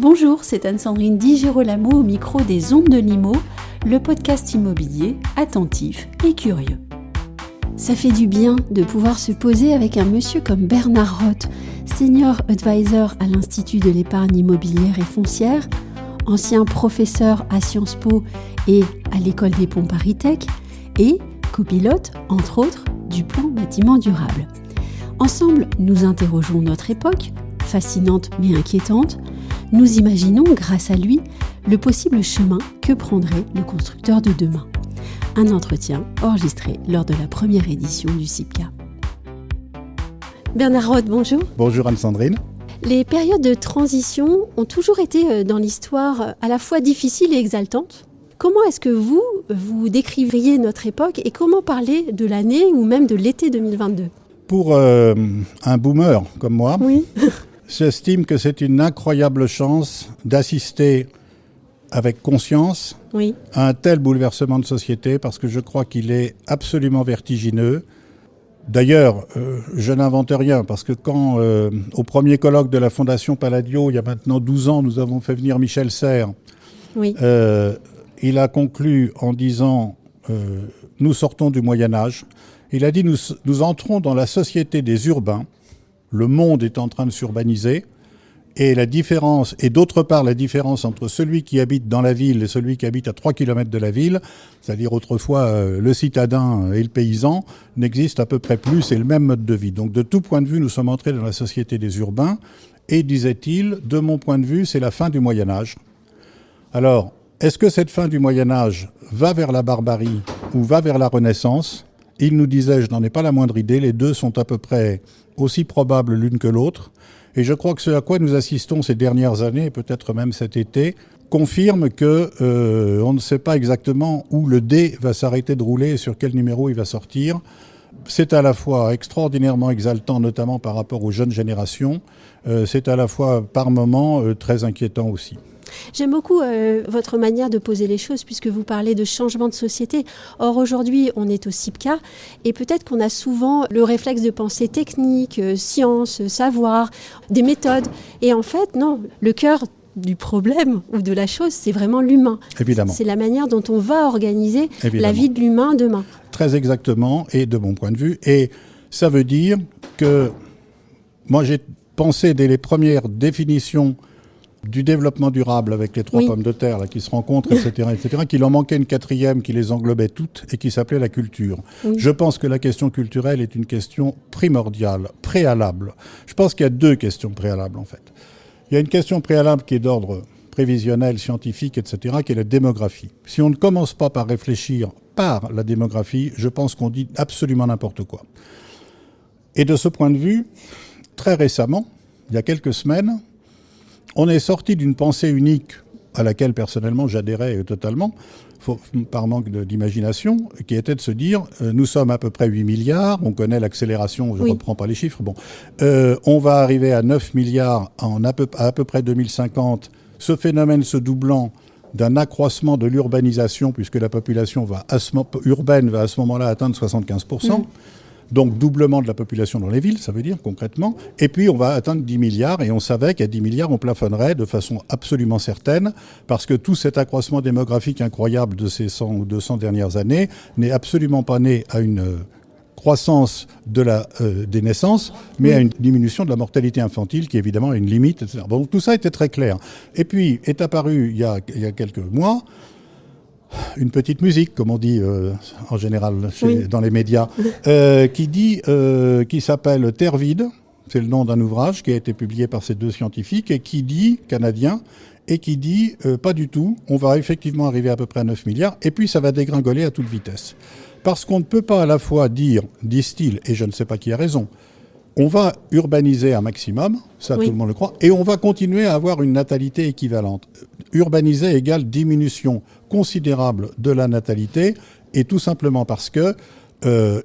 Bonjour, c'est Anne-Sandrine Di Girolamo au micro des Ondes de Limo, le podcast immobilier attentif et curieux. Ça fait du bien de pouvoir se poser avec un monsieur comme Bernard Roth, senior advisor à l'Institut de l'épargne immobilière et foncière, ancien professeur à Sciences Po et à l'École des Ponts ParisTech, et copilote, entre autres, du plan bâtiment durable. Ensemble, nous interrogeons notre époque, fascinante mais inquiétante. Nous imaginons, grâce à lui, le possible chemin que prendrait le constructeur de demain. Un entretien enregistré lors de la première édition du CIPCA. Bernard Roth, bonjour. Bonjour Anne-Sandrine. Les périodes de transition ont toujours été dans l'histoire à la fois difficiles et exaltantes. Comment est-ce que vous décrivriez notre époque et comment parler de l'année ou même de l'été 2022 ? Pour un boomer comme moi, oui. J'estime que c'est une incroyable chance d'assister avec conscience à un tel bouleversement de société parce que je crois qu'il est absolument vertigineux. D'ailleurs, je n'invente rien parce que quand, au premier colloque de la Fondation Palladio, il y a maintenant 12 ans, nous avons fait venir Michel Serres, il a conclu en disant « Nous sortons du Moyen-Âge ». Il a dit « Nous entrons dans la société des urbains ». Le monde est en train de s'urbaniser et la différence, et d'autre part la différence entre celui qui habite dans la ville et celui qui habite à 3 km de la ville, c'est-à-dire autrefois le citadin et le paysan, n'existe à peu près plus, c'est le même mode de vie. Donc de tout point de vue, nous sommes entrés dans la société des urbains et, disait-il, de mon point de vue, c'est la fin du Moyen-Âge. Alors, est-ce que cette fin du Moyen-Âge va vers la barbarie ou va vers la Renaissance ? Il nous disait, je n'en ai pas la moindre idée, les deux sont à peu près aussi probables l'une que l'autre. Et je crois que ce à quoi nous assistons ces dernières années, et peut-être même cet été, confirme que on ne sait pas exactement où le dé va s'arrêter de rouler et sur quel numéro il va sortir. C'est à la fois extraordinairement exaltant, notamment par rapport aux jeunes générations. C'est à la fois, par moments, très inquiétant aussi. J'aime beaucoup votre manière de poser les choses puisque vous parlez de changement de société. Or, aujourd'hui, on est au CIPCA et peut-être qu'on a souvent le réflexe de penser technique, science, savoir, des méthodes. Et en fait, non, le cœur du problème ou de la chose, c'est vraiment l'humain. Évidemment. C'est la manière dont on va organiser la vie de l'humain demain. Très exactement, et de mon point de vue. Et ça veut dire que moi, j'ai pensé dès les premières définitions du développement durable avec les trois pommes de terre là, qui se rencontrent, etc., qu'il en manquait une quatrième qui les englobait toutes et qui s'appelait la culture. Oui. Je pense que la question culturelle est une question primordiale, préalable. Je pense qu'il y a deux questions préalables en fait. Il y a une question préalable qui est d'ordre prévisionnel, scientifique, etc., qui est la démographie. Si on ne commence pas par réfléchir par la démographie, je pense qu'on dit absolument n'importe quoi. Et de ce point de vue, très récemment, il y a quelques semaines, on est sorti d'une pensée unique à laquelle personnellement j'adhérais totalement, par manque d'imagination, qui était de se dire nous sommes à peu près 8 milliards, on connaît l'accélération, je ne reprends pas les chiffres, on va arriver à 9 milliards à peu près 2050, ce phénomène se doublant d'un accroissement de l'urbanisation, puisque la population urbaine va à ce moment-là atteindre 75%. Donc doublement de la population dans les villes, ça veut dire concrètement. Et puis on va atteindre 10 milliards et on savait qu'à 10 milliards on plafonnerait de façon absolument certaine parce que tout cet accroissement démographique incroyable de ces 100 ou 200 dernières années n'est absolument pas né à une croissance des naissances, mais à une diminution de la mortalité infantile qui évidemment a une limite, etc. Bon, tout ça était très clair. Et puis est apparu il y a quelques mois une petite musique, comme on dit en général dans les médias, qui s'appelle Terre vide, c'est le nom d'un ouvrage qui a été publié par ces deux scientifiques et qui dit, canadien, et qui dit pas du tout, on va effectivement arriver à peu près à 9 milliards et puis ça va dégringoler à toute vitesse. Parce qu'on ne peut pas à la fois dire, disent-ils, et je ne sais pas qui a raison, on va urbaniser un maximum, ça tout le monde le croit, et on va continuer à avoir une natalité équivalente. Urbaniser égale diminution considérable de la natalité, et tout simplement parce que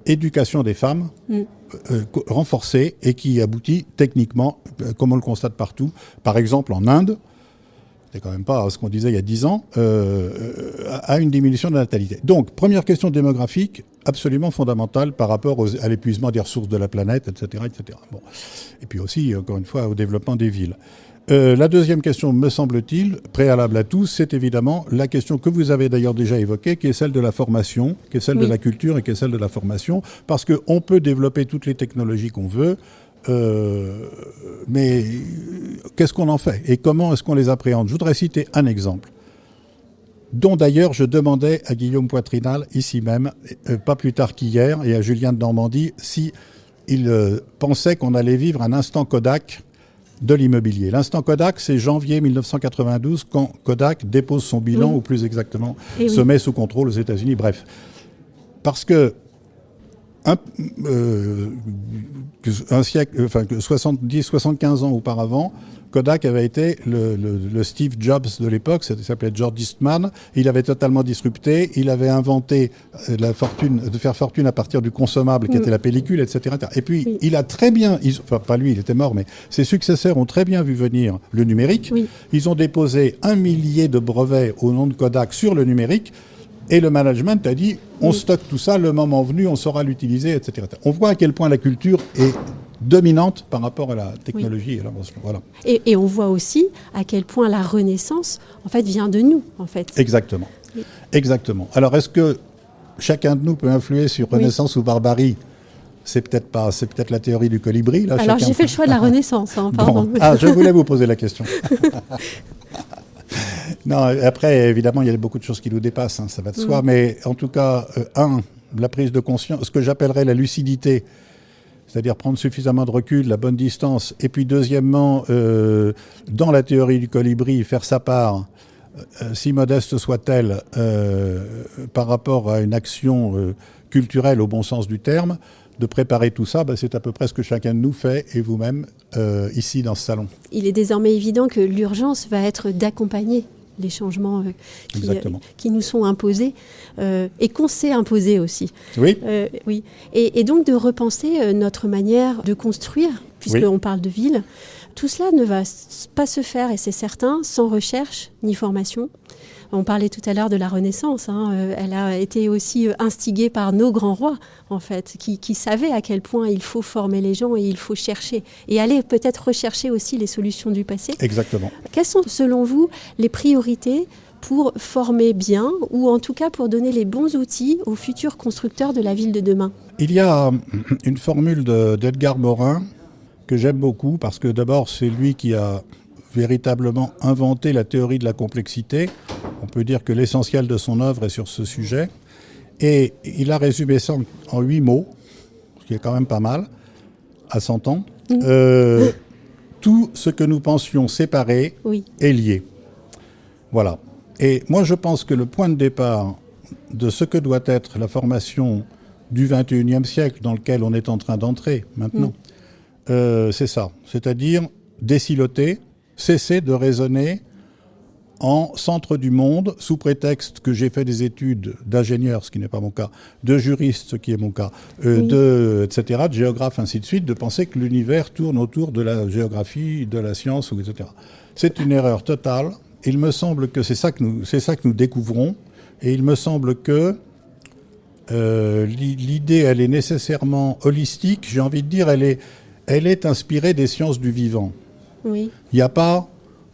éducation des femmes renforcée et qui aboutit techniquement, comme on le constate partout, par exemple en Inde, c'est quand même pas ce qu'on disait il y a 10 ans, à une diminution de la natalité. Donc, première question démographique, absolument fondamentale par rapport à l'épuisement des ressources de la planète, etc., etc. Bon. Et puis aussi, encore une fois, au développement des villes. La deuxième question, me semble-t-il, préalable à tout, c'est évidemment la question que vous avez d'ailleurs déjà évoquée, qui est celle de la formation, qui est celle de la culture et qui est celle de la formation, parce qu'on peut développer toutes les technologies qu'on veut, mais qu'est-ce qu'on en fait et comment est-ce qu'on les appréhende? Je voudrais citer un exemple, dont d'ailleurs je demandais à Guillaume Poitrinal, ici même, pas plus tard qu'hier, et à Julien de Normandie, si il pensait qu'on allait vivre un instant Kodak de l'immobilier. L'instant Kodak, c'est janvier 1992, quand Kodak dépose son bilan, ou plus exactement, se met sous contrôle aux États-Unis. Bref, parce que un siècle, 70-75 ans auparavant, Kodak avait été le Steve Jobs de l'époque, ça s'appelait George Eastman. Il avait totalement disrupté, il avait inventé de faire fortune à partir du consommable qui était la pellicule, etc. Et puis, il a très bien, pas lui, il était mort, mais ses successeurs ont très bien vu venir le numérique. Oui. Ils ont déposé 1 millier de brevets au nom de Kodak sur le numérique. Et le management a dit, on stocke tout ça, le moment venu, on saura l'utiliser, etc. On voit à quel point la culture est dominante par rapport à la technologie et à l'invention. Voilà. Et on voit aussi à quel point la Renaissance, en fait, vient de nous, en fait. Exactement. Oui. Exactement. Alors, est-ce que chacun de nous peut influer sur Renaissance ou barbarie ? C'est peut-être la théorie du colibri. Là, alors, j'ai fait le choix de la Renaissance, pardon. Bon. Je voulais vous poser la question. Non, après, évidemment, il y a beaucoup de choses qui nous dépassent, ça va de soi. Mais en tout cas, la prise de conscience, ce que j'appellerais la lucidité, c'est-à-dire prendre suffisamment de recul, la bonne distance. Et puis, deuxièmement, dans la théorie du colibri, faire sa part, si modeste soit-elle, par rapport à une action culturelle au bon sens du terme, de préparer tout ça, c'est à peu près ce que chacun de nous fait, et vous-même, ici, dans ce salon. Il est désormais évident que l'urgence va être d'accompagner les changements qui nous sont imposés et qu'on s'est imposés aussi. Oui. Oui. Et donc de repenser notre manière de construire, puisqu'on parle de ville. Tout cela ne va pas se faire, et c'est certain, sans recherche ni formation. On parlait tout à l'heure de la Renaissance. Elle a été aussi instigée par nos grands rois, en fait, qui savaient à quel point il faut former les gens et il faut chercher. Et aller peut-être rechercher aussi les solutions du passé. Exactement. Quelles sont, selon vous, les priorités pour former bien, ou en tout cas pour donner les bons outils aux futurs constructeurs de la ville de demain? Il y a une formule d'Edgar Morin que j'aime beaucoup, parce que d'abord, c'est lui qui a véritablement inventé la théorie de la complexité. On peut dire que l'essentiel de son œuvre est sur ce sujet. Et il a résumé ça en 8 mots, ce qui est quand même pas mal, à 100 ans. Tout ce que nous pensions séparer est lié. Voilà. Et moi, je pense que le point de départ de ce que doit être la formation du XXIe siècle, dans lequel on est en train d'entrer maintenant, c'est ça. C'est-à-dire désiloter, cesser de raisonner en centre du monde, sous prétexte que j'ai fait des études d'ingénieur, ce qui n'est pas mon cas, de juriste, ce qui est mon cas, etc., de géographe, ainsi de suite, de penser que l'univers tourne autour de la géographie, de la science, etc. C'est une erreur totale. Il me semble que c'est ça que nous découvrons, et il me semble que l'idée, elle est nécessairement holistique. J'ai envie de dire, elle est inspirée des sciences du vivant. Oui. Il n'y a pas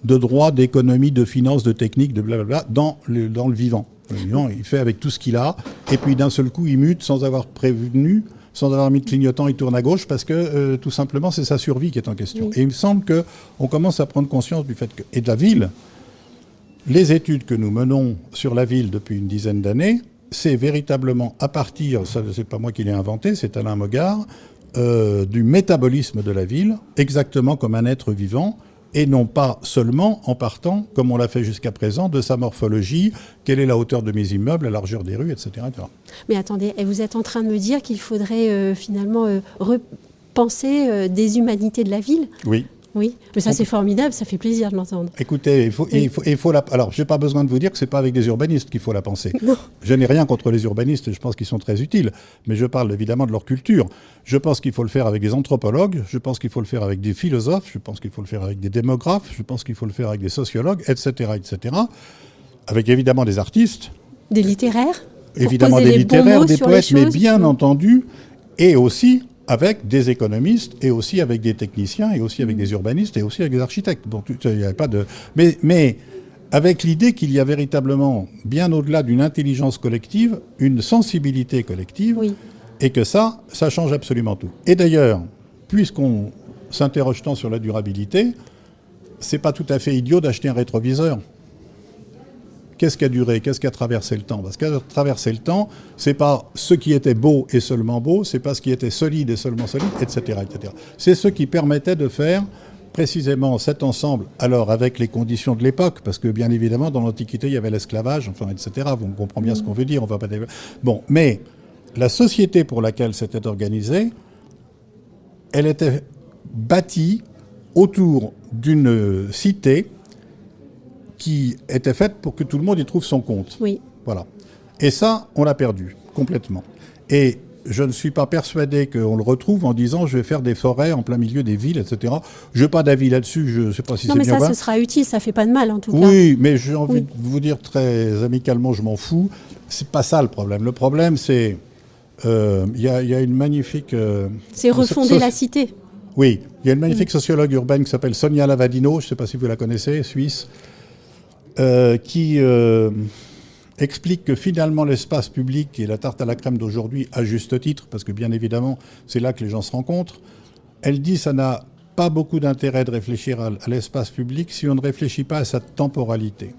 de droit, d'économie, de finance, de technique, de blablabla, dans le vivant. Le vivant, il fait avec tout ce qu'il a, et puis d'un seul coup, il mute sans avoir prévenu, sans avoir mis de clignotant, il tourne à gauche, parce que tout simplement, c'est sa survie qui est en question. Oui. Et il me semble qu'on commence à prendre conscience du fait que, et de la ville, les études que nous menons sur la ville depuis une dizaine d'années, c'est véritablement à partir, ça c'est pas moi qui l'ai inventé, c'est Alain Mogart, du métabolisme de la ville, exactement comme un être vivant, et non pas seulement en partant, comme on l'a fait jusqu'à présent, de sa morphologie, quelle est la hauteur de mes immeubles, la largeur des rues, etc. Mais attendez, vous êtes en train de me dire qu'il faudrait finalement repenser des humanités de la ville ? Oui. Oui, mais ça c'est formidable, ça fait plaisir de l'entendre. Écoutez, alors j'ai pas besoin de vous dire que c'est pas avec des urbanistes qu'il faut la penser. Non. Je n'ai rien contre les urbanistes, je pense qu'ils sont très utiles, mais je parle évidemment de leur culture. Je pense qu'il faut le faire avec des anthropologues, je pense qu'il faut le faire avec des philosophes, je pense qu'il faut le faire avec des démographes, je pense qu'il faut le faire avec des sociologues, etc., etc., avec évidemment des artistes. Des littéraires. Évidemment des littéraires, des poètes, mais bien entendu, et aussi avec des économistes et aussi avec des techniciens et aussi avec des urbanistes et aussi avec des architectes. Bon, il y avait pas de... mais avec l'idée qu'il y a véritablement, bien au-delà d'une intelligence collective, une sensibilité collective, et que ça change absolument tout. Et d'ailleurs, puisqu'on s'interroge tant sur la durabilité, c'est pas tout à fait idiot d'acheter un rétroviseur. Qu'est-ce qui a duré? Qu'est-ce qui a traversé le temps? Parce qu'à traverser le temps, c'est pas ce qui était beau et seulement beau, c'est pas ce qui était solide et seulement solide, etc., etc. C'est ce qui permettait de faire précisément cet ensemble, alors avec les conditions de l'époque, parce que bien évidemment, dans l'Antiquité, il y avait l'esclavage, enfin, etc. On comprend bien ce qu'on veut dire, on va pas développer. Bon, mais la société pour laquelle c'était organisé, elle était bâtie autour d'une cité qui était faite pour que tout le monde y trouve son compte. Oui. Voilà. Et ça, on l'a perdu complètement. Et je ne suis pas persuadé qu'on le retrouve en disant je vais faire des forêts en plein milieu des villes, etc. Je n'ai pas d'avis là-dessus, je ne sais pas si c'est bien. Non, mais ça, ce sera utile, ça ne fait pas de mal en tout cas. Oui, mais j'ai envie de vous dire très amicalement, je m'en fous. C'est pas ça le problème. Le problème, c'est il y a une magnifique... c'est refonder la cité. Oui, il y a une magnifique sociologue urbaine qui s'appelle Sonia Lavadino, je ne sais pas si vous la connaissez, suisse, qui explique que finalement l'espace public et la tarte à la crème d'aujourd'hui, à juste titre, parce que bien évidemment c'est là que les gens se rencontrent, elle dit ça n'a pas beaucoup d'intérêt de réfléchir à l'espace public si on ne réfléchit pas à sa temporalité.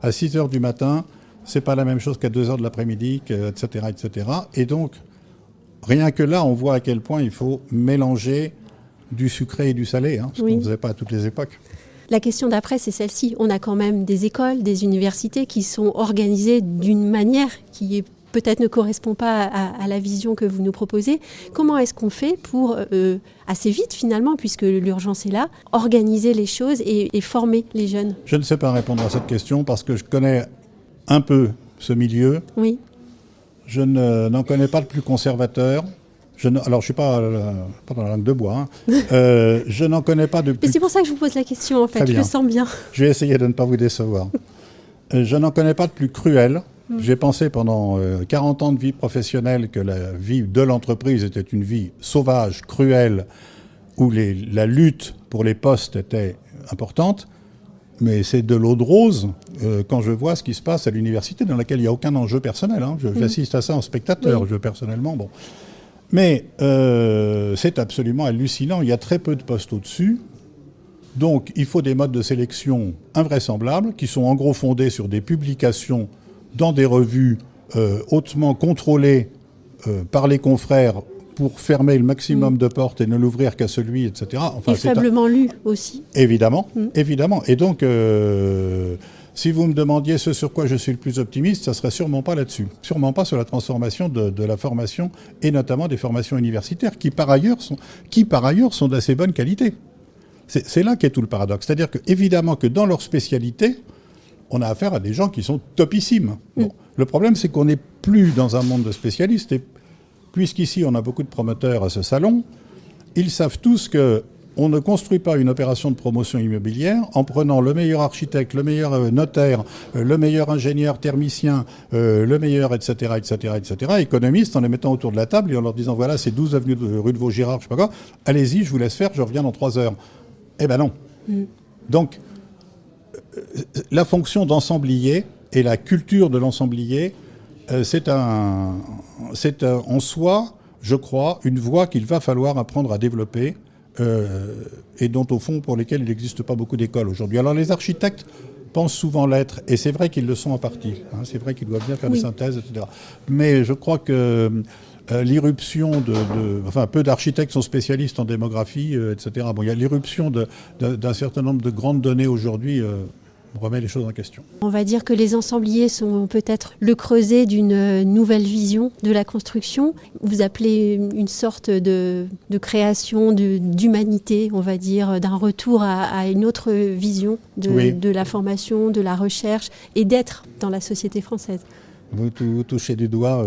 À 6h du matin, c'est pas la même chose qu'à 2h de l'après-midi, etc., etc. Et donc, rien que là, on voit à quel point il faut mélanger du sucré et du salé, ce qu'on ne faisait pas à toutes les époques. La question d'après, c'est celle-ci. On a quand même des écoles, des universités qui sont organisées d'une manière qui peut-être ne correspond pas à la vision que vous nous proposez. Comment est-ce qu'on fait pour, assez vite finalement, puisque l'urgence est là, organiser les choses et former les jeunes? Je ne sais pas répondre à cette question parce que je connais un peu ce milieu. Oui. Je n'en connais pas de plus conservateur. Alors, je ne suis pas dans la langue de bois. Je n'en connais pas de plus... Mais c'est pour ça que je vous pose la question, en fait. Je le sens bien. Je vais essayer de ne pas vous décevoir. Je n'en connais pas de plus cruel. J'ai pensé pendant 40 ans de vie professionnelle que la vie de l'entreprise était une vie sauvage, cruelle, où la lutte pour les postes était importante. Mais c'est de l'eau de rose quand je vois ce qui se passe à l'université, dans laquelle il n'y a aucun enjeu personnel. J'assiste à ça en spectateur, personnellement. Bon. Mais c'est absolument hallucinant. Il y a très peu de postes au-dessus. Donc, il faut des modes de sélection invraisemblables qui sont en gros fondés sur des publications dans des revues hautement contrôlées par les confrères pour fermer le maximum de portes et ne l'ouvrir qu'à celui, etc. Enfin, et faiblement lu aussi. Évidemment, évidemment. Et donc, si vous me demandiez ce sur quoi je suis le plus optimiste, ça serait sûrement pas là-dessus. Sûrement pas sur la transformation de la formation et notamment des formations universitaires qui, par ailleurs, sont d'assez bonne qualité. C'est là qu'est tout le paradoxe. C'est-à-dire que, évidemment, que dans leur spécialité, on a affaire à des gens qui sont topissimes. Bon. Le problème, c'est qu'on n'est plus dans un monde de spécialistes. Et puisqu'ici, on a beaucoup de promoteurs à ce salon, ils savent tous qu'on ne construit pas une opération de promotion immobilière en prenant le meilleur architecte, le meilleur notaire, le meilleur ingénieur thermicien, le meilleur, etc., etc., etc., économistes, en les mettant autour de la table et en leur disant, voilà, c'est 12 avenue de rue de Vaugirard, je sais pas quoi, allez-y, je vous laisse faire, je reviens dans 3 heures. Eh ben non. Donc, la fonction d'ensemblier et la culture de l'ensemblier, c'est en soi, je crois, une voie qu'il va falloir apprendre à développer et dont, au fond, pour lesquelles il n'existe pas beaucoup d'écoles aujourd'hui. Alors, les architectes pensent souvent l'être, et c'est vrai qu'ils le sont en partie. C'est vrai qu'ils doivent bien faire des synthèses, etc. Mais je crois que l'irruption enfin, peu d'architectes sont spécialistes en démographie, etc. Bon, il y a l'irruption d'un certain nombre de grandes données aujourd'hui remet les choses en question. On va dire que les ensembliers sont peut-être le creuset d'une nouvelle vision de la construction. Vous appelez une sorte de création d'humanité, on va dire, d'un retour à une autre vision de la formation, de la recherche et d'être dans la société française. Vous touchez du doigt,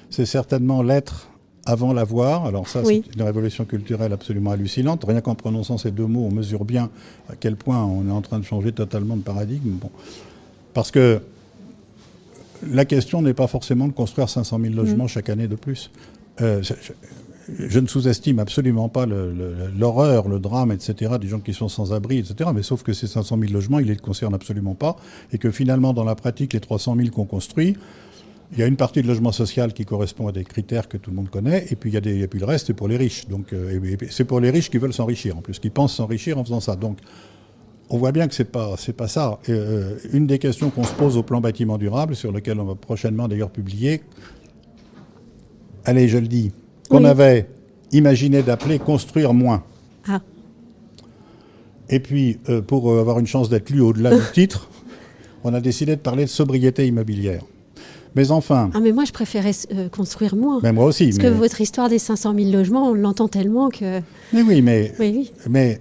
c'est certainement l'être avant l'avoir. Alors ça, c'est une révolution culturelle absolument hallucinante. Rien qu'en prononçant ces deux mots, on mesure bien à quel point on est en train de changer totalement de paradigme. Bon. Parce que la question n'est pas forcément de construire 500 000 logements chaque année de plus. je ne sous-estime absolument pas l'horreur, le drame, etc., des gens qui sont sans abri, etc., mais sauf que ces 500 000 logements, ils ne les concernent absolument pas, et que finalement, dans la pratique, les 300 000 qu'on construit, il y a une partie de logement social qui correspond à des critères que tout le monde connaît, et puis puis le reste, c'est pour les riches. Donc, c'est pour les riches qui veulent s'enrichir, en plus, qui pensent s'enrichir en faisant ça. Donc, on voit bien que c'est pas ça. Une des questions qu'on se pose au plan bâtiment durable, sur lequel on va prochainement d'ailleurs publier, allez, je le dis, qu'on avait imaginé d'appeler « construire moins ». Ah. Et puis, pour avoir une chance d'être lu au-delà du titre, on a décidé de parler de sobriété immobilière. Mais enfin... Ah, mais moi, je préférais construire moins. Mais moi aussi. Parce que votre histoire des 500 000 logements, on l'entend tellement que... Mais oui, mais... Oui. Mais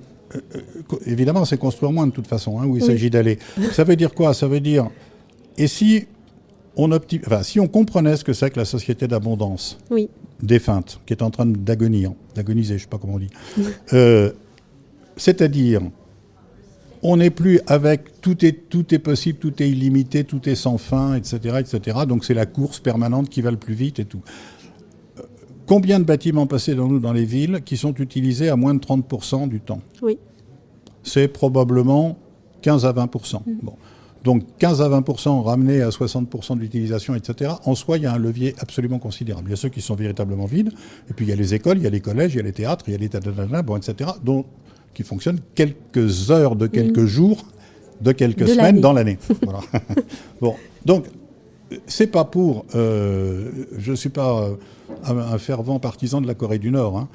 évidemment, c'est construire moins de toute façon, où il s'agit d'aller. Ça veut dire quoi? Ça veut dire... Et si si on comprenait ce que c'est que la société d'abondance défunte, qui est en train d'agoniser, je ne sais pas comment on dit, c'est-à-dire, on n'est plus avec tout est possible, tout est illimité, tout est sans fin, etc., etc. Donc c'est la course permanente qui va le plus vite et tout. Combien de bâtiments passés dans les villes qui sont utilisés à moins de 30% du temps? Oui. C'est probablement 15 à 20%. Bon. Donc 15 à 20% ramenés à 60% d'utilisation, etc. En soi, il y a un levier absolument considérable. Il y a ceux qui sont véritablement vides, et puis il y a les écoles, il y a les collèges, il y a les théâtres, il y a les etc. Qui fonctionnent quelques heures de quelques jours, de quelques semaines dans l'année. Voilà. Bon, donc c'est pas pour... je suis pas un fervent partisan de la Corée du Nord. Hein.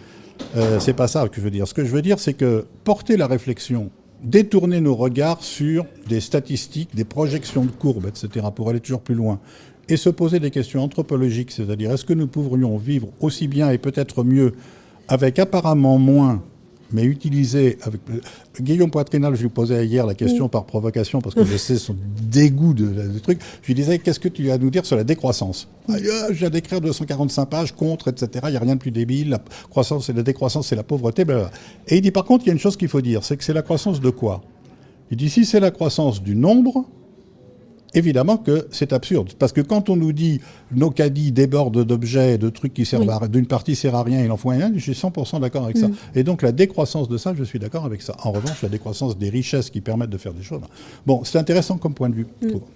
C'est pas ça que je veux dire. Ce que je veux dire, c'est que porter la réflexion, détourner nos regards sur des statistiques, des projections de courbes, etc., pour aller toujours plus loin, et se poser des questions anthropologiques, c'est-à-dire est-ce que nous pourrions vivre aussi bien et peut-être mieux avec apparemment moins, mais utiliser avec... Guillaume Poitrinal, je lui posais hier la question par provocation, parce que je sais son dégoût du truc. Je lui disais, qu'est-ce que tu as à nous dire sur la décroissance? Je viens d'écrire 245 pages contre, etc. Il n'y a rien de plus débile. La croissance et la décroissance, c'est la pauvreté. Blablabla. Et il dit, par contre, il y a une chose qu'il faut dire, c'est que c'est la croissance de quoi? Il dit, si c'est la croissance du nombre, évidemment que c'est absurde. Parce que quand on nous dit nos caddies débordent d'objets, de trucs qui servent d'une partie sert à rien, il en faut rien, je suis 100% d'accord avec ça. Et donc la décroissance de ça, je suis d'accord avec ça. En revanche, la décroissance des richesses qui permettent de faire des choses. Bon, c'est intéressant comme point de vue.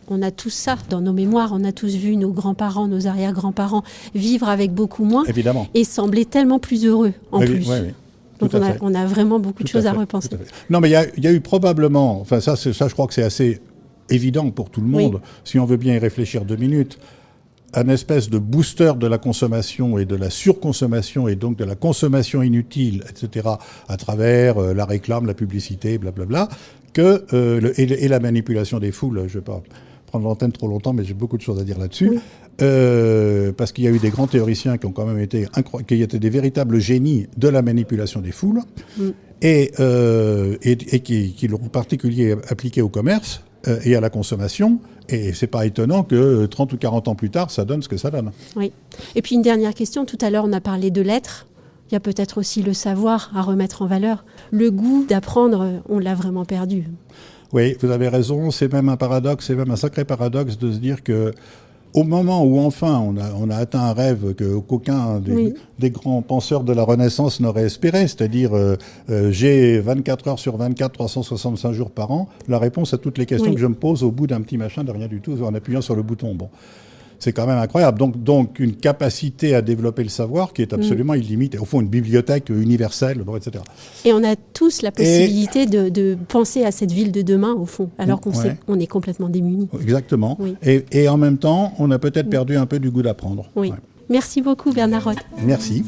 On a tous ça dans nos mémoires, on a tous vu nos grands-parents, nos arrière-grands-parents vivre avec beaucoup moins. Évidemment. Et sembler tellement plus heureux en plus. Oui. Donc on a vraiment beaucoup de choses à repenser. Non, mais il y a eu probablement, enfin ça je crois que c'est assez évident pour tout le monde, si on veut bien y réfléchir 2 minutes, un espèce de booster de la consommation et de la surconsommation et donc de la consommation inutile, etc., à travers la réclame, la publicité, blablabla, et la manipulation des foules. Je ne vais pas prendre l'antenne trop longtemps, mais j'ai beaucoup de choses à dire là-dessus. Parce qu'il y a eu des grands théoriciens qui ont quand même été qui étaient des véritables génies de la manipulation des foules et qui l'ont en particulier appliqué au commerce et à la consommation. Et c'est pas étonnant que 30 ou 40 ans plus tard, ça donne ce que ça donne. Oui. Et puis une dernière question. Tout à l'heure, on a parlé de l'être. Il y a peut-être aussi le savoir à remettre en valeur. Le goût d'apprendre, on l'a vraiment perdu. Oui, vous avez raison. C'est même un paradoxe, c'est même un sacré paradoxe de se dire que au moment où enfin on a atteint un rêve qu'aucun des grands penseurs de la Renaissance n'aurait espéré, c'est-à-dire j'ai 24 heures sur 24, 365 jours par an, la réponse à toutes les questions que je me pose au bout d'un petit machin de rien du tout en appuyant sur le bouton. Bon. C'est quand même incroyable. Donc une capacité à développer le savoir qui est absolument illimitée. Au fond, une bibliothèque universelle, bon, etc. Et on a tous la possibilité de penser à cette ville de demain, au fond, alors qu'on sait qu'on est complètement démunis. Exactement. Oui. Et en même temps, on a peut-être perdu un peu du goût d'apprendre. Oui. Ouais. Merci beaucoup, Bernard Roth. Merci.